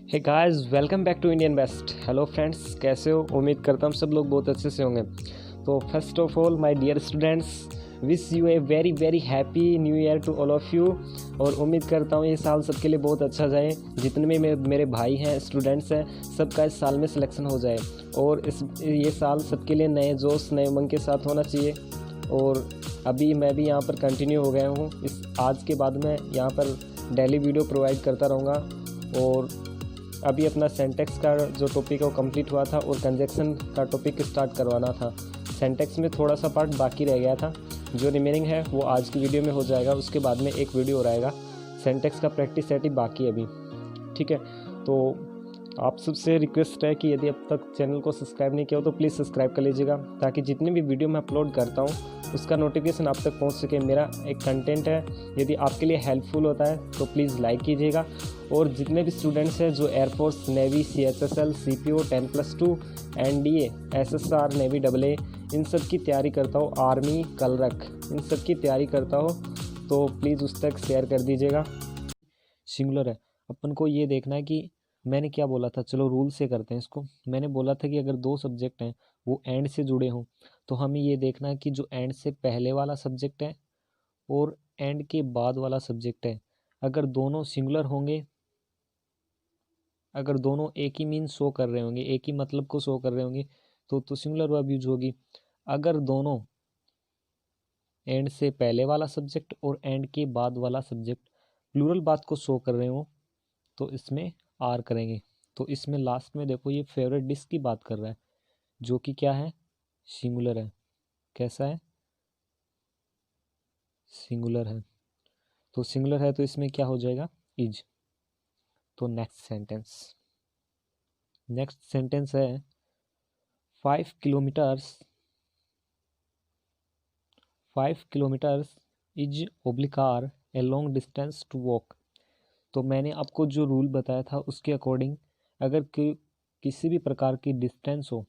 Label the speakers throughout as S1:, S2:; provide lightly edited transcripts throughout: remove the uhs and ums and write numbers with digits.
S1: Hey guys, welcome back to Indian best. Hello friends, कैसे हो? उम्मीद करता हूँ सब लोग बहुत अच्छे से होंगे। तो first of all my dear students, wish you a very very happy new year to all of you. और उम्मीद करता हूँ ये साल सबके लिए बहुत अच्छा जाए। जितने भी मेरे भाई हैं, स्टूडेंट्स हैं, सबका इस साल में सिलेक्शन हो जाए और ये साल सबके लिए नए जोश नए उमंग के साथ होना चाहिए। और अभी मैं भी यहाँ पर कंटिन्यू हो गया हूँ। इस आज के बाद मैं यहाँ पर डेली वीडियो प्रोवाइड करता रहूँगा। और अभी अपना सेंटेक्स का जो टॉपिक है वो कंप्लीट हुआ था और कंजक्शन का टॉपिक स्टार्ट करवाना था। सेंटेक्स में थोड़ा सा पार्ट बाकी रह गया था, जो रिमेनिंग है वो आज की वीडियो में हो जाएगा। उसके बाद में एक वीडियो और आएगा। सेंटेक्स का प्रैक्टिस सेट ही बाकी है अभी, ठीक है। तो आप सबसे रिक्वेस्ट है कि यदि अब तक चैनल को सब्सक्राइब नहीं किया हो तो प्लीज़ सब्सक्राइब कर लीजिएगा, ताकि जितनी भी वीडियो मैं अपलोड करता हूँ उसका नोटिफिकेशन आप तक पहुँच सके। मेरा एक कंटेंट है, यदि आपके लिए हेल्पफुल होता है तो प्लीज़ लाइक कीजिएगा। और जितने भी स्टूडेंट्स हैं जो air force, navy, CHSL, CPO, 10+2, NDA, SSR, navy AA, इन सब की तैयारी करता हो, आर्मी, कलरक, इन सब की तैयारी करता हो तो प्लीज़ उस तक शेयर कर दीजिएगा। सिंगुलर है, अपन को ये देखना है कि मैंने क्या बोला था। चलो रूल से करते हैं इसको। मैंने बोला था कि अगर दो सब्जेक्ट हैं वो एंड से जुड़े हों तो हमें ये देखना है कि जो एंड से पहले वाला सब्जेक्ट है और एंड के बाद वाला सब्जेक्ट है, अगर दोनों सिंगुलर होंगे, अगर दोनों एक ही मीन शो कर रहे होंगे, एक ही मतलब को शो कर रहे होंगे, तो सिंगुलर वर्ब यूज होगी। अगर दोनों एंड से पहले वाला सब्जेक्ट और एंड के बाद वाला सब्जेक्ट प्लूरल बात को शो कर रहे हो तो इसमें आर करेंगे। तो इसमें लास्ट में देखो, ये फेवरेट डिश की बात कर रहा है, जो कि क्या है, सिंगुलर है। कैसा है? सिंगुलर है। तो सिंगुलर है तो इसमें क्या हो जाएगा, इज। तो नेक्स्ट सेंटेंस है 5 kilometres 5 kilometres is oblique are a long distance to walk. तो मैंने आपको जो रूल बताया था उसके अकॉर्डिंग, अगर किसी भी प्रकार की डिस्टेंस हो,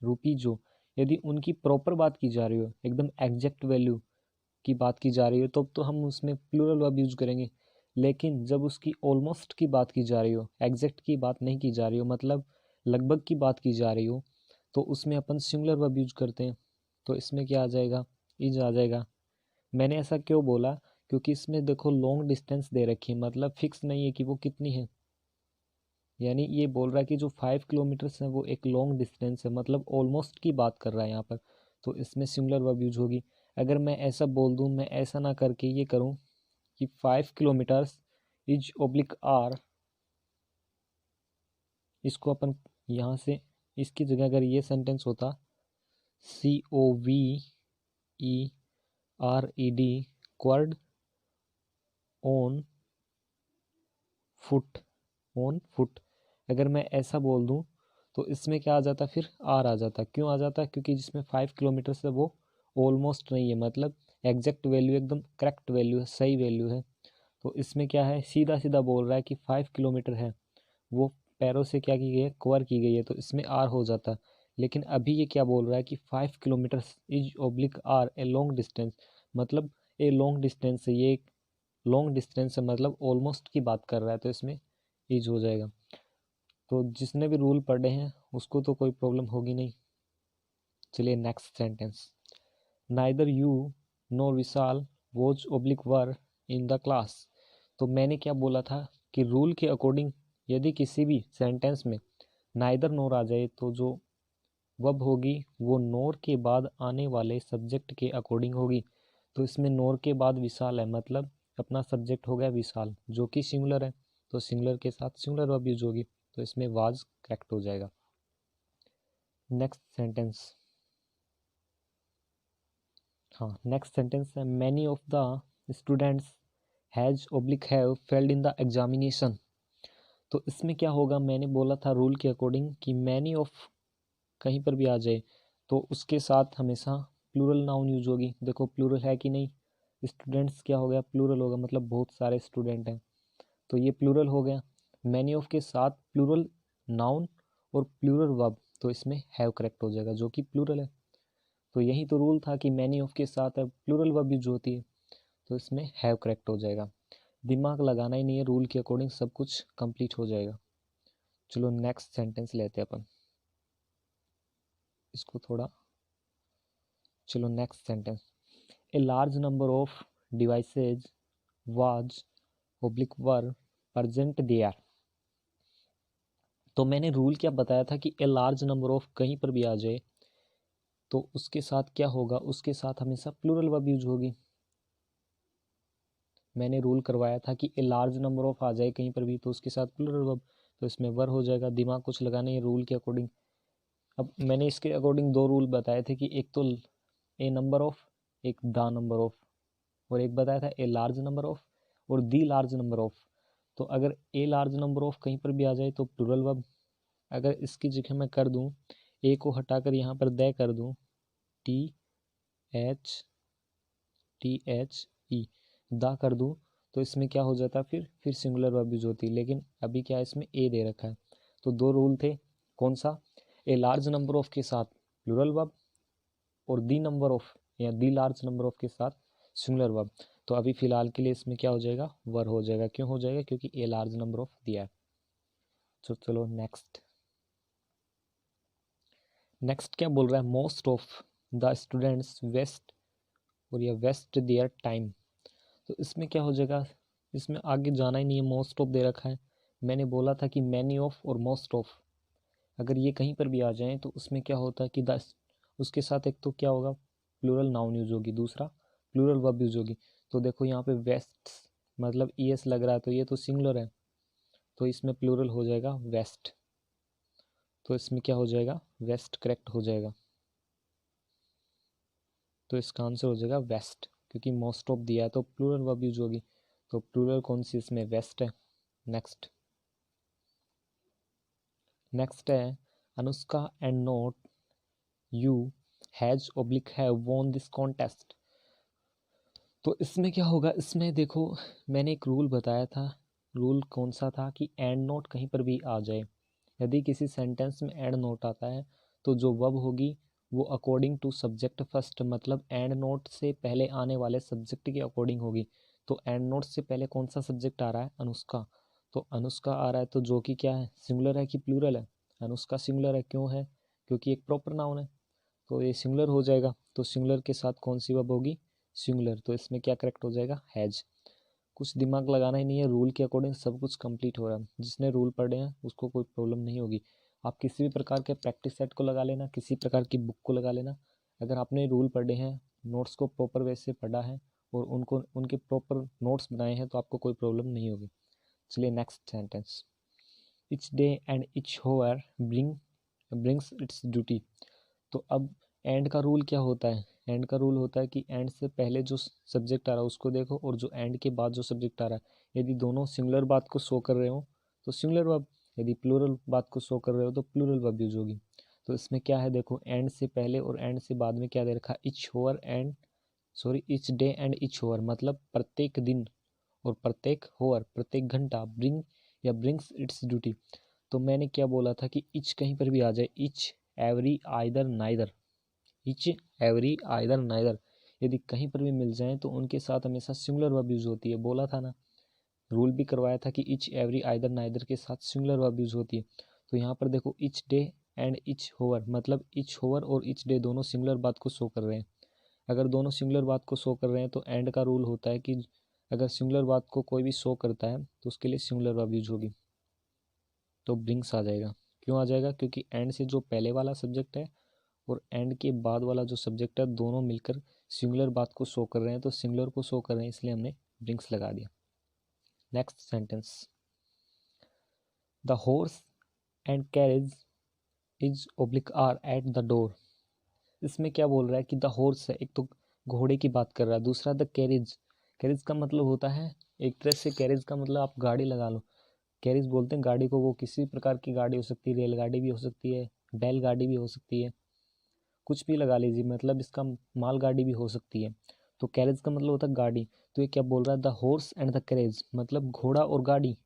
S1: रुपीज हो, यदि उनकी प्रॉपर बात की जा रही हो, एकदम एग्जैक्ट वैल्यू की बात की जा रही हो, तब तो हम उसमें प्लूरल वर्ब यूज करेंगे। लेकिन जब उसकी ऑलमोस्ट की बात की जा रही हो, एग्जैक्ट की बात नहीं की जा रही हो, मतलब लगभग की बात की जा रही हो, तो उसमें अपन सिंगुलर वर्ब यूज करते हैं। तो इसमें क्या आ जाएगा, इज आ जाएगा। मैंने ऐसा क्यों बोला, क्योंकि इसमें देखो लॉन्ग डिस्टेंस दे रखी है, मतलब फिक्स नहीं है कि वो कितनी है। यानी ये बोल रहा है कि जो 5 किलोमीटर्स है वो एक लॉन्ग डिस्टेंस है, मतलब ऑलमोस्ट की बात कर रहा है यहाँ पर। तो इसमें सिंगुलर वर्ब यूज होगी। अगर मैं ऐसा बोल दूँ, मैं ऐसा ना करके ये करूँ कि 5 किलोमीटर्स इज ओब्लिक आर, इसको अपन यहाँ से, इसकी जगह अगर ये सेंटेंस होता COVERED covered on foot, on foot, अगर मैं ऐसा बोल दूं तो इसमें क्या आ जाता, फिर आर आ जाता। क्यों आ जाता? क्योंकि जिसमें 5 किलोमीटर से वो ऑलमोस्ट नहीं है, मतलब एग्जैक्ट वैल्यू, एकदम करेक्ट वैल्यू है, सही वैल्यू है। तो इसमें क्या है, सीधा सीधा बोल रहा है कि 5 किलोमीटर है, वो पैरों से क्या की गई है, कवर की गई है, तो इसमें आर हो जाता। लेकिन अभी ये क्या बोल रहा है कि 5 kilometre is oblique are a long distance, मतलब ए लॉन्ग डिस्टेंस है, ये एक लॉन्ग डिस्टेंस है, मतलब ऑलमोस्ट की बात कर रहा है, तो इसमें इज हो जाएगा। तो जिसने भी रूल पढ़े हैं उसको तो कोई प्रॉब्लम होगी नहीं। चलिए next sentence, neither you NOR Vishal was oblique were in the class. तो मैंने क्या बोला था कि रूल के अकॉर्डिंग यदि किसी भी सेंटेंस में नाइदर नोर आ जाए तो जो वर्ब होगी वो नोर के बाद आने वाले सब्जेक्ट के अकॉर्डिंग होगी। तो इसमें नोर के बाद विशाल है, मतलब अपना सब्जेक्ट हो गया विशाल, जो कि सिंगुलर है। तो सिंगुलर के साथ सिंगुलर वर्ब यूज होगी, तो इसमें वाज करेक्ट हो जाएगा। नेक्स्ट सेंटेंस, हाँ नेक्स्ट सेंटेंस है many of the students has oblique have failed in the examination. तो इसमें क्या होगा, मैंने बोला था रूल के अकॉर्डिंग कि मैनी ऑफ कहीं पर भी आ जाए तो उसके साथ हमेशा प्लूरल नाउन यूज होगी। देखो प्लूरल है कि नहीं, स्टूडेंट्स क्या हो गया, प्लूरल होगा, मतलब बहुत सारे स्टूडेंट हैं, तो ये प्लूरल हो गया। मैनी ऑफ के साथ प्लूरल नाउन और प्लूरल वर्ब, तो इसमें हैव करेक्ट हो जाएगा, जो कि प्लूरल है। तो यही तो रूल था कि मैनी ऑफ के साथ प्लूरल वर्ब यूज होती है, तो इसमें हैव करेक्ट हो जाएगा। दिमाग लगाना ही नहीं है, रूल के अकॉर्डिंग सब कुछ कंप्लीट हो जाएगा। चलो नेक्स्ट सेंटेंस लेते हैं अपन इसको थोड़ा। चलो next sentence, a large number of devices was oblique were present there. तो मैंने रूल क्या बताया था कि ए लार्ज नंबर ऑफ कहीं पर भी आ जाए तो उसके साथ क्या होगा, उसके साथ हमेशा प्लूरल वर्ब यूज होगी। मैंने रूल करवाया था कि ए लार्ज नंबर ऑफ आ जाए कहीं पर भी तो उसके साथ प्लूरल वर्ब, तो इसमें वर हो जाएगा। दिमाग कुछ लगाने ये रूल के अकॉर्डिंग। अब मैंने इसके अकॉर्डिंग दो रूल बताए थे कि एक तो ए नंबर ऑफ, एक द नंबर ऑफ, और एक बताया था ए लार्ज नंबर ऑफ और दी लार्ज नंबर ऑफ। तो अगर ए लार्ज नंबर ऑफ कहीं पर भी आ जाए तो प्लूरल वर्ब। अगर इसकी जगह मैं कर दूं, ए को हटाकर यहाँ पर दे कर दूं, टी एच ई दा कर दूं, तो इसमें क्या हो जाता, फिर सिंगुलर वर्ब यूज होती। लेकिन अभी क्या इसमें ए दे रखा है। तो दो रूल थे, कौन सा, ए लार्ज नंबर ऑफ के साथ प्लूरल वर्ब और दी नंबर ऑफ या दी लार्ज नंबर ऑफ के साथ सिंगुलर वर्ब। तो अभी फिलहाल के लिए इसमें क्या हो जाएगा, वर हो जाएगा। क्यों हो जाएगा, क्योंकि ए लार्ज नंबर ऑफ दिया है। तो चलो नेक्स्ट क्या बोल रहा है, most of the students waste और या वेस्ट देयर टाइम। तो इसमें क्या हो जाएगा, इसमें आगे जाना ही नहीं है, मोस्ट ऑफ दे रखा है। मैंने बोला था कि मैनी ऑफ और मोस्ट ऑफ अगर ये कहीं पर भी आ जाएं तो उसमें क्या होता है कि उसके साथ एक तो क्या होगा, प्लूरल नाउन यूज होगी, दूसरा प्लूरल वर्ब यूज होगी। तो देखो यहाँ पे वेस्ट मतलब ईएस लग रहा है तो ये तो सिंगुलर है, तो इसमें प्लूरल हो जाएगा वेस्ट। तो इसमें क्या हो जाएगा, वेस्ट करेक्ट हो जाएगा। तो इसका आंसर हो जाएगा वेस्ट, क्योंकि मोस्ट ऑफ दिया है तो प्लूरल वर्ब यूज होगी। तो प्लूरल कौन सी इसमें, वेस्ट है। नेक्स्ट है Anushka and not you has oblique have von this contest. तो इसमें क्या होगा, इसमें देखो मैंने एक रूल बताया था। रूल कौन सा था कि एंड नोट कहीं पर भी आ जाए, यदि किसी सेंटेंस में एंड नोट आता है तो जो वर्ब होगी वो अकॉर्डिंग टू सब्जेक्ट फर्स्ट, मतलब एंड नोट से पहले आने वाले सब्जेक्ट के अकॉर्डिंग होगी। तो एंड नोट से पहले कौन सा सब्जेक्ट आ रहा है, अनुष्का। तो अनुष्का आ रहा है तो जो कि क्या है, सिंगुलर है कि प्लूरल है, अनुष्का सिंगुलर है। क्यों है, क्योंकि एक प्रॉपर नाउन है तो ये सिंगुलर हो जाएगा। तो सिंगुलर के साथ कौन सी वर्ब होगी, सिंगुलर। तो इसमें क्या करेक्ट हो जाएगा, हैज। कुछ दिमाग लगाना ही नहीं है, रूल के अकॉर्डिंग सब कुछ कंप्लीट हो रहा है। जिसने रूल पढ़े हैं उसको कोई प्रॉब्लम नहीं होगी। आप किसी भी प्रकार के प्रैक्टिस सेट को लगा लेना, किसी प्रकार की बुक को लगा लेना। अगर आपने रूल पढ़े हैं, नोट्स को प्रॉपर वे से पढ़ा है और उनको उनके प्रॉपर नोट्स बनाए हैं तो आपको कोई प्रॉब्लम नहीं होगी। चलिए next sentence, each day and each hour brings its duty. तो अब एंड का रूल क्या होता है, एंड का रूल होता है कि एंड से पहले जो सब्जेक्ट आ रहा है उसको देखो और जो एंड के बाद जो सब्जेक्ट आ रहा है, यदि दोनों सिंगुलर बात को शो कर रहे हो तो सिंगुलर वर्ब, यदि प्लूरल बात को शो कर रहे हो तो प्लूरल वर्ब यूज होगी। तो इसमें क्या है, देखो एंड से पहले और एंड से बाद में क्या दे रखा, each hour and each day and each hour, मतलब प्रत्येक दिन और प्रत्येक होवर प्रत्येक घंटा, ब्रिंग या ब्रिंग्स इट्स ड्यूटी। तो मैंने क्या बोला था कि इच कहीं पर भी आ जाए, etch every either neither, etch every either neither यदि कहीं पर भी मिल जाए तो उनके साथ हमेशा सिंगुलर वर्ब यूज होती है। बोला था ना, रूल भी करवाया था कि इच एवरी आइदर नाइदर के साथ सिंगुलर वर्ब यूज होती है। तो यहाँ पर देखो each day and each hour, मतलब इच होवर और इच डे दोनों सिंगुलर बात को शो कर रहे हैं। अगर दोनों सिंगुलर बात को शो कर रहे हैं तो एंड का रूल होता है कि अगर सिंगुलर बात को कोई भी शो करता है तो उसके लिए सिंगुलर वर्ब यूज होगी। तो ब्रिंग्स आ जाएगा। क्यों आ जाएगा, क्योंकि एंड से जो पहले वाला सब्जेक्ट है और एंड के बाद वाला जो सब्जेक्ट है दोनों मिलकर सिंगुलर बात को शो कर रहे हैं, तो सिंगुलर को शो कर रहे हैं इसलिए हमने ब्रिंग्स लगा दिया। Next sentence, the horse and carriage is oblique are at the door. इसमें क्या बोल रहा है कि द हॉर्स है, एक तो घोड़े की बात कर रहा है, दूसरा द कैरेज। कैरेज का मतलब होता है, एक तरह से कैरेज का मतलब आप गाड़ी लगा लो। कैरेज बोलते हैं गाड़ी को, वो किसी प्रकार की गाड़ी हो सकती है, रेलगाड़ी भी हो सकती है, बैलगाड़ी भी हो सकती है, कुछ भी लगा लीजिए, मतलब इसका मालगाड़ी भी हो सकती है। तो कैरेज का मतलब होता है गाड़ी। तो ये क्या बोल रहा है, the horse and the carriage, मतलब घोड़ा और गाड़ी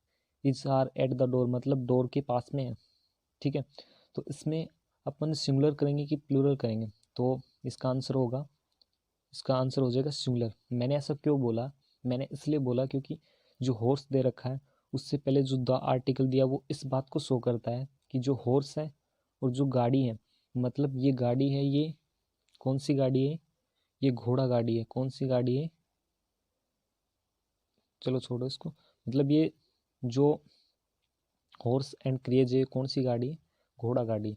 S1: is are at the door, मतलब डोर के पास में है। ठीक है, तो इसमें अपन सिंगुलर करेंगे कि प्लूरल करेंगे, तो इसका आंसर होगा, इसका आंसर हो जाएगा सिंगुलर। मैंने ऐसा क्यों बोला, मैंने इसलिए बोला क्योंकि जो हॉर्स दे रखा है उससे पहले जो द आर्टिकल दिया वो इस बात को शो करता है कि जो हॉर्स है और जो गाड़ी है, मतलब ये गाड़ी है, ये कौन सी गाड़ी है, ये घोड़ा गाड़ी है। कौन सी गाड़ी है, चलो छोड़ो इसको, मतलब ये जो हॉर्स एंड क्रेज है कौन सी गाड़ी है, घोड़ा गाड़ी।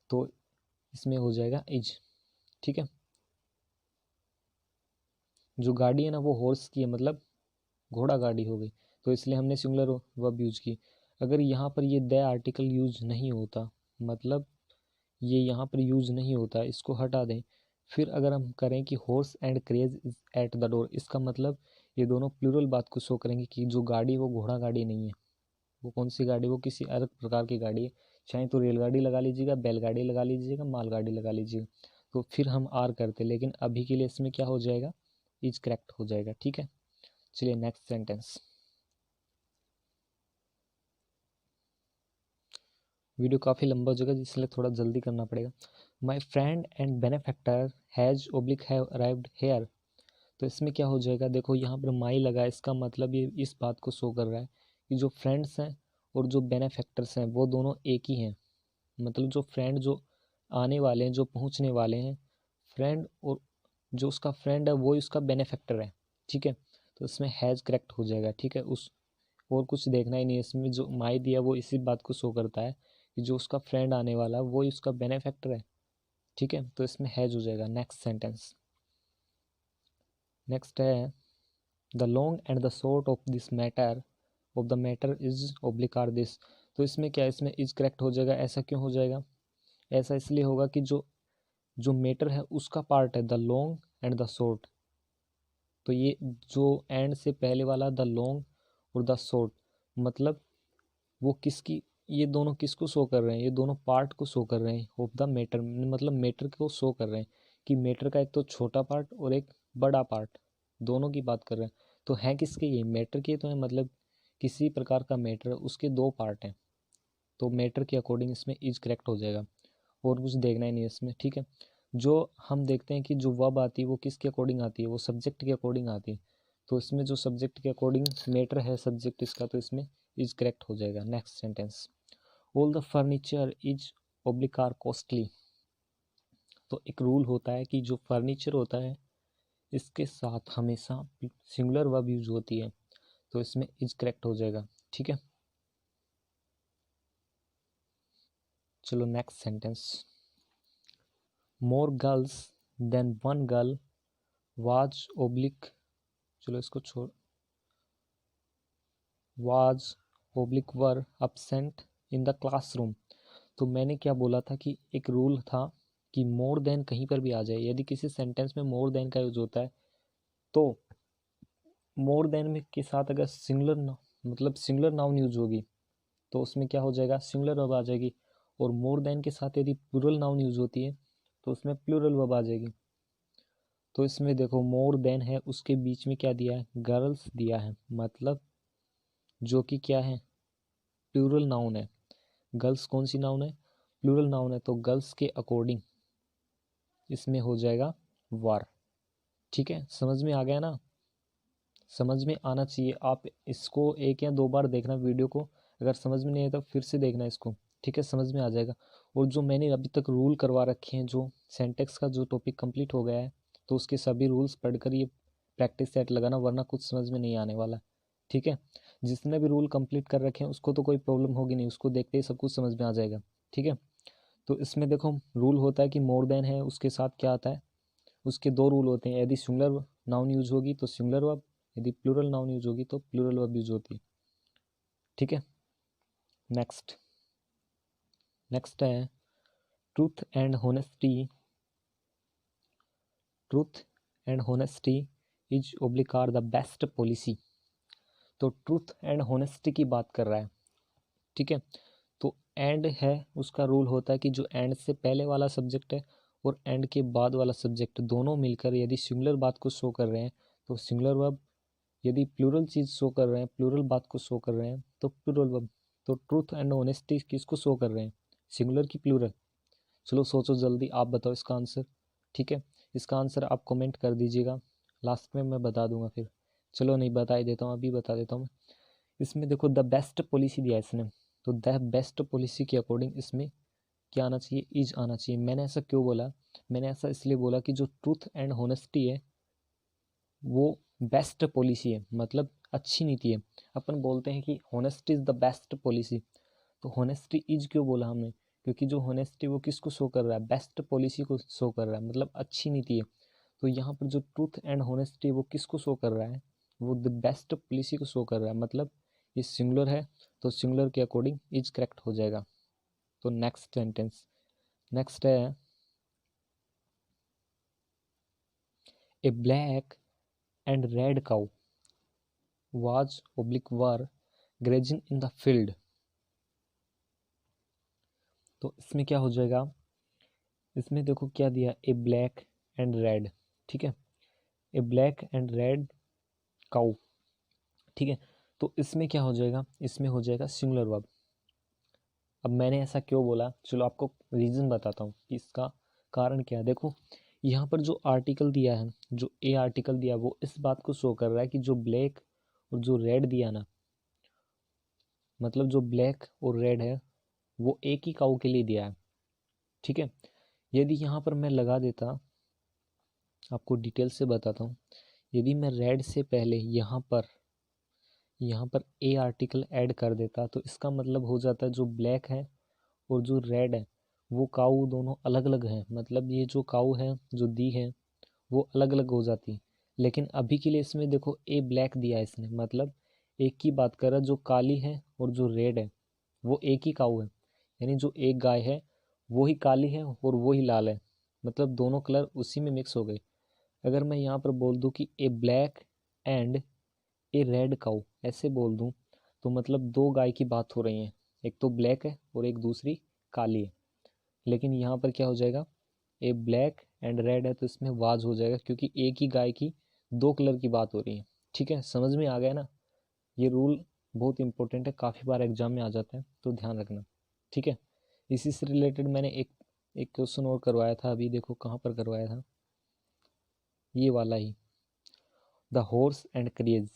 S1: तो इसमें हो जाएगा इज, ठीक है। जो गाड़ी है ना वो हॉर्स की है, मतलब घोड़ा गाड़ी हो गई, तो इसलिए हमने सिंगुलर वर्ब यूज की। अगर यहाँ पर ये द आर्टिकल यूज नहीं होता, मतलब ये यहाँ पर यूज नहीं होता, इसको हटा दें, फिर अगर हम करें कि horse and craze is eight the door, इसका मतलब ये दोनों प्लूरल बात को शो करेंगे कि जो गाड़ी वो घोड़ा गाड़ी नहीं है। वो कौन सी गाड़ी, वो किसी अलग प्रकार की गाड़ी है। चाहे तो रेलगाड़ी लगा लीजिएगा, बैलगाड़ी लगा लीजिएगा, मालगाड़ी लगा लीजिएगा, तो फिर हम आर करते, लेकिन अभी के लिए इसमें क्या हो जाएगा, इज करेक्ट हो जाएगा, ठीक है। चलिए नेक्स्ट सेंटेंस। वीडियो काफ़ी लंबा हो जाएगा इसलिए थोड़ा जल्दी करना पड़ेगा। My friend and benefactor has oblique have arrived here. तो इसमें क्या हो जाएगा, देखो यहाँ पर माई लगा है, इसका मतलब ये इस बात को शो कर रहा है कि जो फ्रेंड्स हैं और जो बेनेफैक्टर्स हैं वो दोनों एक ही हैं। मतलब जो फ्रेंड जो आने वाले हैं, जो पहुँचने वाले हैं, फ्रेंड और जो उसका फ्रेंड है वो उसका बेनेफैक्टर है, ठीक है। तो इसमें हैज़ करेक्ट हो जाएगा, ठीक है। उस और कुछ देखना ही नहीं है इसमें, जो माई दिया वो इसी बात को शो करता है कि जो उसका फ्रेंड आने वाला है वो उसका बेनिफैक्टर है, ठीक है। तो इसमें हैज हो जाएगा। नेक्स्ट सेंटेंस, नेक्स्ट है the long and the short of this matter, of the matter is oblique are this. तो इसमें क्या है, इसमें इज करेक्ट हो जाएगा। ऐसा क्यों हो जाएगा, ऐसा इसलिए होगा कि जो जो मैटर है उसका पार्ट है the long and the short. तो ये जो एंड से पहले वाला द लॉन्ग और द शॉर्ट, मतलब वो किसकी, ये दोनों किसको शो कर रहे हैं, ये दोनों पार्ट को शो कर रहे हैं ऑफ द मैटर, मतलब मैटर को शो कर रहे हैं कि मैटर का एक तो छोटा पार्ट और एक बड़ा पार्ट, दोनों की बात कर रहे हैं। तो हैं किसके, ये मैटर के तो है, मतलब किसी प्रकार का मैटर उसके दो पार्ट हैं, तो मैटर के अकॉर्डिंग इसमें इज करेक्ट हो जाएगा। और कुछ देखना ही नहीं है इसमें, ठीक है। जो हम देखते हैं कि जो वर्ब आती है वो किसके अकॉर्डिंग आती है, वो सब्जेक्ट के अकॉर्डिंग आती है। तो इसमें जो सब्जेक्ट के अकॉर्डिंग मैटर है सब्जेक्ट इसका, तो इसमें इज करेक्ट हो जाएगा। Next sentence, all the furniture is oblique are costly. तो एक रूल होता है कि जो फर्नीचर होता है इसके साथ हमेशा सिंगुलर वर्ब यूज होती है, तो इसमें इज करेक्ट हो जाएगा, ठीक है। चलो next sentence, more girls than one girl was oblique, चलो इसको छोड़, was oblique were absent in the classroom. तो मैंने क्या बोला था कि एक रूल था कि मोर देन कहीं पर भी आ जाए, यदि किसी सेंटेंस में मोर देन का यूज होता है तो मोर देन में के साथ अगर सिंगुलर मतलब सिंगुलर नाउन यूज होगी तो उसमें क्या हो जाएगा, सिंगुलर वर्ब आ जाएगी। और मोर देन के साथ यदि प्लूरल नाउन यूज होती है तो उसमें प्लूरल वर्ब आ जाएगी। तो इसमें देखो मोर देन है, उसके बीच में क्या दिया है, गर्ल्स दिया है, मतलब जो कि क्या है, प्लूरल नाउन है। गर्ल्स कौन सी नाउन है, प्लूरल नाउन है, तो गर्ल्स के अकॉर्डिंग इसमें हो जाएगा वार, ठीक है। समझ में आ गया ना, समझ में आना चाहिए। आप इसको एक या दो बार देखना वीडियो को, अगर समझ में नहीं आया तो फिर से देखना इसको, ठीक है, समझ में आ जाएगा। और जो मैंने अभी तक रूल करवा रखे हैं, जो सेंटेक्स का जो टॉपिक कंप्लीट हो गया है, तो उसके सभी रूल्स पढ़कर ये प्रैक्टिस सेट लगाना, वरना कुछ समझ में नहीं आने वाला, ठीक है। जिसने भी रूल कंप्लीट कर रखे हैं उसको तो कोई प्रॉब्लम होगी नहीं, उसको देखते ही सब कुछ समझ में आ जाएगा, ठीक है। तो इसमें देखो रूल होता है कि मोर देन है उसके साथ क्या आता है, उसके दो रूल होते हैं, यदि सिंगुलर नाउन यूज होगी तो सिंगुलर वर्ब, यदि प्लूरल नाउन यूज होगी तो प्लूरल वर्ब यूज होती है, ठीक है। नेक्स्ट, नेक्स्ट है truth and honesty, truth and honesty is oblique are the best policy. तो ट्रूथ एंड होनेस्टी की बात कर रहा है, ठीक है। तो एंड है उसका रूल होता है कि जो एंड से पहले वाला सब्जेक्ट है और एंड के बाद वाला सब्जेक्ट दोनों मिलकर यदि सिंगुलर बात को शो कर रहे हैं तो सिंगुलर वर्ब, यदि प्लूरल चीज़ शो कर रहे हैं, प्लूरल बात को शो कर रहे हैं तो प्लूरल वर्ब। तो ट्रूथ एंड ऑनेस्टी किसको शो कर रहे हैं, सिंगुलर की प्लूरल। चलो सोचो जल्दी, आप बताओ इसका आंसर, ठीक है। इसका आंसर आप कमेंट कर दीजिएगा, लास्ट में मैं बता दूंगा फिर। चलो नहीं बता ही देता हूँ, अभी बता देता हूँ मैं। इसमें देखो द बेस्ट पॉलिसी दिया है इसने, तो द बेस्ट पॉलिसी के अकॉर्डिंग इसमें क्या आना चाहिए, इज आना चाहिए। मैंने ऐसा क्यों बोला, मैंने ऐसा इसलिए बोला कि जो ट्रूथ एंड होनेस्टी है वो बेस्ट पॉलिसी है, मतलब अच्छी नीति है। अपन बोलते हैं कि honesty is the best policy, तो होनेस्टी इज क्यों बोला हमने, क्योंकि जो होनेस्टी वो किसको शो कर रहा है, बेस्ट पॉलिसी को शो कर रहा है, मतलब अच्छी नीति है। तो यहाँ पर जो ट्रूथ एंड होनेस्टी वो किसको शो कर रहा है, वो द बेस्ट पॉलिसी को शो कर रहा है, मतलब ये सिंगुलर है, तो सिंगुलर के अकॉर्डिंग इज करेक्ट हो जाएगा। तो नेक्स्ट सेंटेंस, नेक्स्ट है a black and red cow was oblique were grazing in the field। तो इसमें क्या हो जाएगा, इसमें देखो क्या दिया, ए ब्लैक एंड रेड, ठीक है, a black and red cow, ठीक है। तो इसमें क्या हो जाएगा, इसमें हो जाएगा सिंगुलर वर्ब। अब मैंने ऐसा क्यों बोला, चलो आपको रीज़न बताता हूँ कि इसका कारण क्या है। देखो यहाँ पर जो आर्टिकल दिया है, जो ए आर्टिकल दिया, वो इस बात को शो कर रहा है कि जो ब्लैक और जो रेड दिया ना, मतलब जो ब्लैक और रेड है वो एक ही काऊ के लिए दिया है, ठीक है। यदि यहाँ पर मैं लगा देता, आपको डिटेल से बताता हूँ, यदि मैं रेड से पहले यहाँ पर ए आर्टिकल ऐड कर देता तो इसका मतलब हो जाता है जो ब्लैक है और जो रेड है वो काऊ दोनों अलग अलग हैं, मतलब ये जो काऊ है जो दी है वो अलग अलग हो जाती। लेकिन अभी के लिए इसमें देखो ए ब्लैक दिया है इसने, मतलब एक की बात कर रहा है, जो काली है और जो रेड है वो एक ही काऊ है, यानी जो एक गाय है वो ही काली है और वो ही लाल है, मतलब दोनों कलर उसी में मिक्स हो गए। अगर मैं यहाँ पर बोल दूँ कि ए ब्लैक एंड ए रेड काऊ, ऐसे बोल दूँ तो मतलब दो गाय की बात हो रही है, एक तो ब्लैक है और एक दूसरी काली है। लेकिन यहाँ पर क्या हो जाएगा, ए ब्लैक एंड रेड है तो इसमें वाज हो जाएगा, क्योंकि एक ही गाय की दो कलर की बात हो रही है। ठीक है, समझ में आ गया ना, ये रूल बहुत इंपॉर्टेंट है, काफ़ी बार एग्जाम में आ जाता है, तो ध्यान रखना। ठीक है, इसी से रिलेटेड मैंने एक एक क्वेश्चन और करवाया था, अभी देखो कहाँ पर करवाया था, ये वाला ही, द हॉर्स एंड करेज।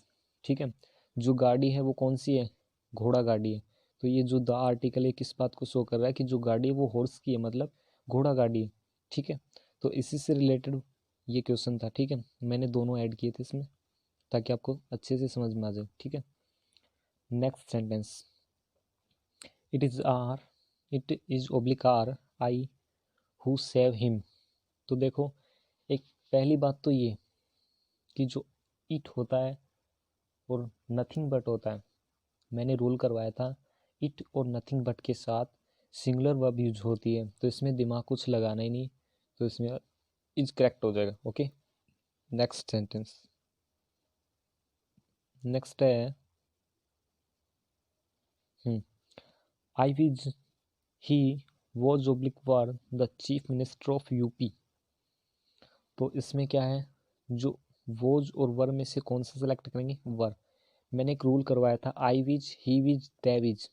S1: ठीक है, जो गाड़ी है वो कौन सी है, घोड़ा गाड़ी है। तो ये जो द आर्टिकल है किस बात को शो कर रहा है कि जो गाड़ी है वो हॉर्स की है, मतलब घोड़ा गाड़ी है। ठीक है, तो इसी से रिलेटेड ये क्वेश्चन था। ठीक है, मैंने दोनों ऐड किए थे इसमें ताकि आपको अच्छे से समझ में आ जाए। ठीक है, next sentence, it is are, it is oblique are I who save him. तो देखो एक पहली बात तो ये कि जो इट होता है और नथिंग बट होता है, मैंने रूल करवाया था इट और नथिंग बट के साथ सिंगुलर वर्ब यूज होती है, तो इसमें दिमाग कुछ लगाना ही नहीं, तो इसमें इज करेक्ट हो जाएगा। ओके, नेक्स्ट सेंटेंस, नेक्स्ट है I wish he was oblique were the chief minister of UP. तो इसमें क्या है, जो वोज और वर में से कौन सा सेलेक्ट करेंगे, वर। मैंने एक रूल करवाया था आई विज ही विज दे विज,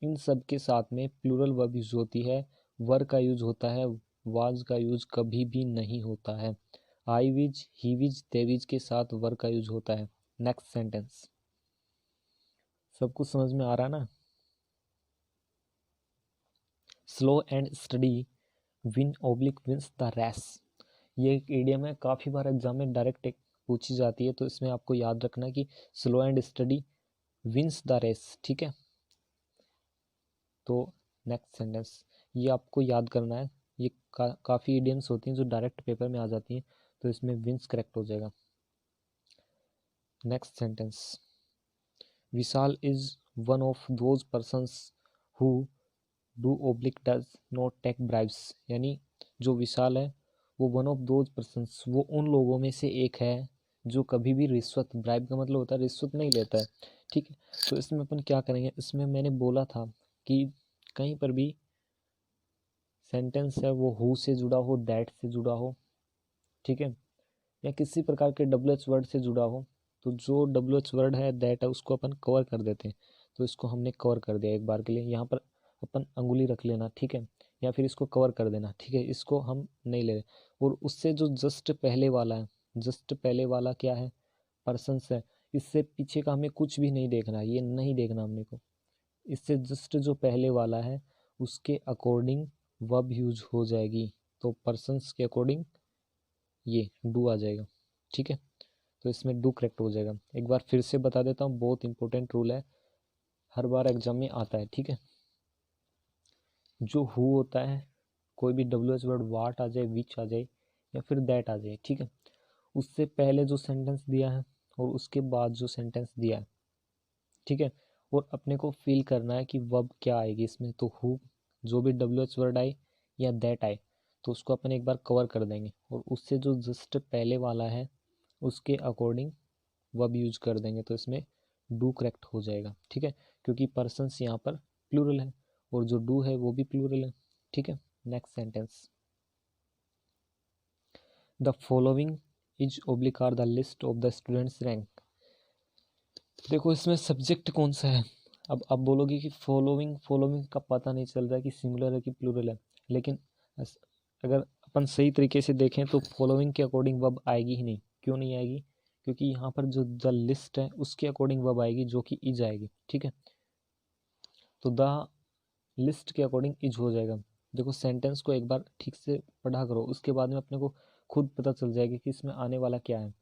S1: इन सब के साथ में प्लूरल वर्ब यूज होती है, वर का यूज होता है, वाज का यूज कभी भी नहीं होता है। आई विज ही विज दे विज के साथ वर का यूज होता है। नेक्स्ट सेंटेंस, सब कुछ समझ में आ रहा है ना। Slow and steady win oblique wins the race, ये एक इडियम है, काफ़ी बार एग्जाम में डायरेक्ट पूछी जाती है, तो इसमें आपको याद रखना कि slow and steady wins the race. ठीक है, तो नेक्स्ट सेंटेंस ये आपको याद करना है, ये काफ़ी इडियम्स होती हैं जो डायरेक्ट पेपर में आ जाती हैं, तो इसमें विंस करेक्ट हो जाएगा। Next sentence, Vishal is one of those persons who do oblique does not take bribes, यानी जो विशाल है वो वन ऑफ दोज पर्सन्स, वो उन लोगों में से एक है जो कभी भी रिश्वत, ब्राइब का मतलब होता है रिश्वत, नहीं लेता है। ठीक है, तो इसमें अपन क्या करेंगे, इसमें मैंने बोला था कि कहीं पर भी सेंटेंस है वो हु से जुड़ा हो, दैट से जुड़ा हो, ठीक है, या किसी प्रकार के डब्ल्यू एच वर्ड से जुड़ा हो, तो जो डब्ल्यू एच वर्ड है दैट है उसको अपन कवर कर देते हैं, तो इसको हमने कवर कर दिया एक बार के लिए, यहाँ पर अपन अंगुली रख लेना, ठीक है, या फिर इसको कवर कर देना, ठीक है, इसको हम नहीं ले रहे। और उससे जो जस्ट पहले वाला है, जस्ट पहले वाला क्या है, पर्सन्स है, इससे पीछे का हमें कुछ भी नहीं देखना है, ये नहीं देखना हमने को। इससे जस्ट जो पहले वाला है उसके अकॉर्डिंग वर्ब यूज हो जाएगी, तो पर्सन्स के अकॉर्डिंग ये डू आ जाएगा। ठीक है, तो इसमें डू करेक्ट हो जाएगा। एक बार फिर से बता देता हूँ, बहुत इंपॉर्टेंट रूल है, हर बार एग्जाम में आता है। ठीक है, जो हु होता है, कोई भी WH वर्ड वाट आ जाए, विच आ जाए या फिर दैट आ जाए, ठीक है, उससे पहले जो सेंटेंस दिया है और उसके बाद जो सेंटेंस दिया है, ठीक है, और अपने को फील करना है कि वर्ब क्या आएगी इसमें। तो हु, जो भी WH वर्ड आए या दैट आए तो उसको अपन एक बार कवर कर देंगे, और उससे जो जस्ट पहले वाला है उसके अकॉर्डिंग वर्ब यूज कर देंगे, तो इसमें डू करेक्ट हो जाएगा। ठीक है, क्योंकि पर्सन्स यहाँ पर प्लूरल है और जो डू है वो भी प्लूरल है। ठीक है, next sentence, the following is oblique are the list of the students rank. देखो इसमें सब्जेक्ट कौन सा है। अब आप बोलोगे कि फॉलोइंग, फॉलोइंग का पता नहीं चल रहा है कि सिंगुलर है कि प्लूरल है, लेकिन अगर अपन सही तरीके से देखें तो फॉलोइंग के अकॉर्डिंग वर्ब आएगी ही नहीं। क्यों नहीं आएगी? क्योंकि यहाँ पर जो द लिस्ट है उसके अकॉर्डिंग वर्ब आएगी, जो कि इज आएगी। ठीक है, तो द लिस्ट के अकॉर्डिंग इज हो जाएगा। देखो सेंटेंस को एक बार ठीक से पढ़ा करो, उसके बाद में अपने को खुद पता चल जाएगा कि इसमें आने वाला क्या है।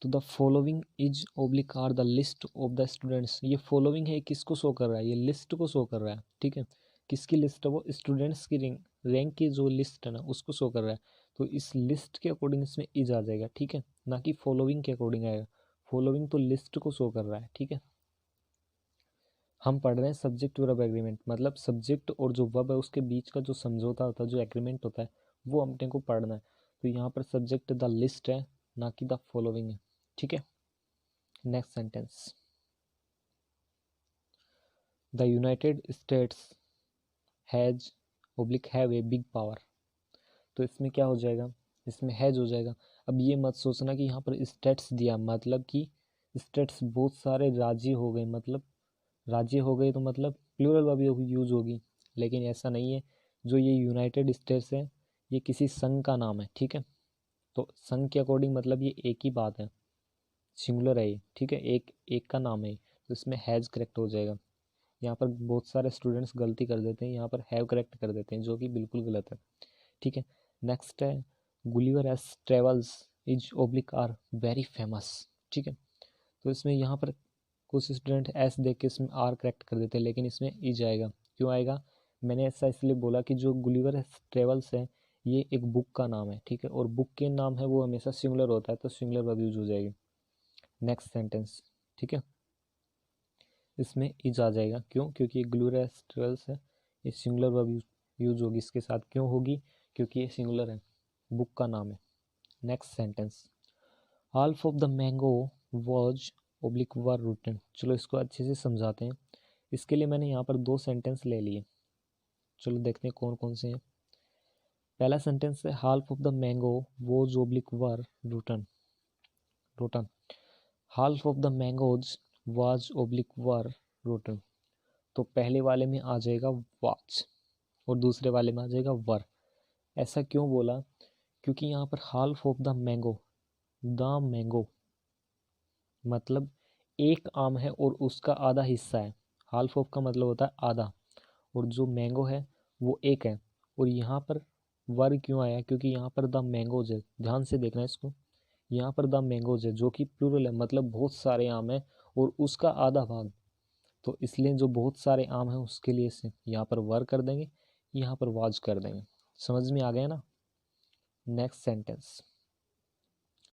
S1: तो the following is oblique are the list of the students, ये फॉलोइंग है, किसको शो कर रहा है? ये लिस्ट को शो कर रहा है। ठीक है, किसकी लिस्ट है? वो स्टूडेंट्स की रैंक की जो लिस्ट है ना उसको शो कर रहा है। तो इस लिस्ट के अकॉर्डिंग इसमें इज आ जाएगा। ठीक है, ना कि फॉलोइंग के अकॉर्डिंग आएगा। फॉलोइंग तो लिस्ट को शो कर रहा है। ठीक है, हम पढ़ रहे हैं सब्जेक्ट वर्ब एग्रीमेंट, मतलब सब्जेक्ट और जो वर्ब है उसके बीच का जो समझौता होता है, जो एग्रीमेंट होता है, वो हमने को पढ़ना है। तो यहाँ पर सब्जेक्ट द लिस्ट है, ना कि द फॉलोइंग है। ठीक है, next sentence, the United states has oblique have a big power. तो इसमें क्या हो जाएगा? इसमें हैज हो जाएगा। अब ये मत सोचना कि यहाँ पर स्टेट्स दिया मतलब कि स्टेट्स बहुत सारे राज्य हो गए, मतलब राज्य हो गए तो मतलब प्लूरल वर्ब यूज होगी, लेकिन ऐसा नहीं है। जो ये यूनाइटेड स्टेट्स है ये किसी संघ का नाम है। ठीक है, तो संघ के अकॉर्डिंग मतलब ये एक ही बात है, सिंगुलर है ये। ठीक है, एक एक का नाम है, तो इसमें हैज़ करेक्ट हो जाएगा। यहाँ पर बहुत सारे स्टूडेंट्स गलती कर देते हैं, यहाँ पर हैव करेक्ट कर देते हैं, जो कि बिल्कुल गलत है। ठीक है, नेक्स्ट है Gulliver's travels is oblique are very famous. ठीक है, तो इसमें यहाँ पर कुछ स्टूडेंट एस देख के इसमें आर करेक्ट कर देते हैं, लेकिन इसमें इज आएगा। क्यों आएगा? मैंने ऐसा इसलिए बोला कि जो गुलिवर ट्रेवल्स है ये एक बुक का नाम है। ठीक है, और बुक के नाम है वो हमेशा सिंगुलर होता है, तो सिंगुलर वर्ब यूज हो जाएगी। नेक्स्ट सेंटेंस, ठीक है, इसमें इज आ जाएगा। क्यों? क्योंकि ये गुलिवर ट्रेवल्स है, ये सिंगुलर वर्ब यूज होगी इसके साथ। क्यों होगी? क्योंकि ये सिंगुलर है, बुक का नाम है। Next sentence, half of the mango was oblique were routine. चलो इसको अच्छे से समझाते हैं। इसके लिए मैंने यहाँ पर दो सेंटेंस ले लिए, चलो देखते हैं कौन कौन से हैं। पहला सेंटेंस है half of the mango was oblique were routine. Rotten, half of the mangoes was oblique were rotten. तो पहले वाले में आ जाएगा वाज और दूसरे वाले में आ जाएगा वर। ऐसा क्यों बोला? क्योंकि यहाँ पर हाल्फ ऑफ द मैंगो मतलब एक आम है और उसका आधा हिस्सा है। हाल्फ ऑफ का मतलब होता है आधा, और जो मैंगो है वो एक है। और यहाँ पर वर क्यों आया? क्योंकि यहाँ पर द मैंगोज है, ध्यान से देखना इसको। यहाँ पर द मैंगोज है जो कि प्लूरल है, मतलब बहुत सारे आम है और उसका आधा भाग। तो इसलिए जो बहुत सारे आम हैं उसके लिए से यहाँ पर वर कर देंगे, यहाँ पर वाज कर देंगे। समझ में आ गया ना? Next sentence,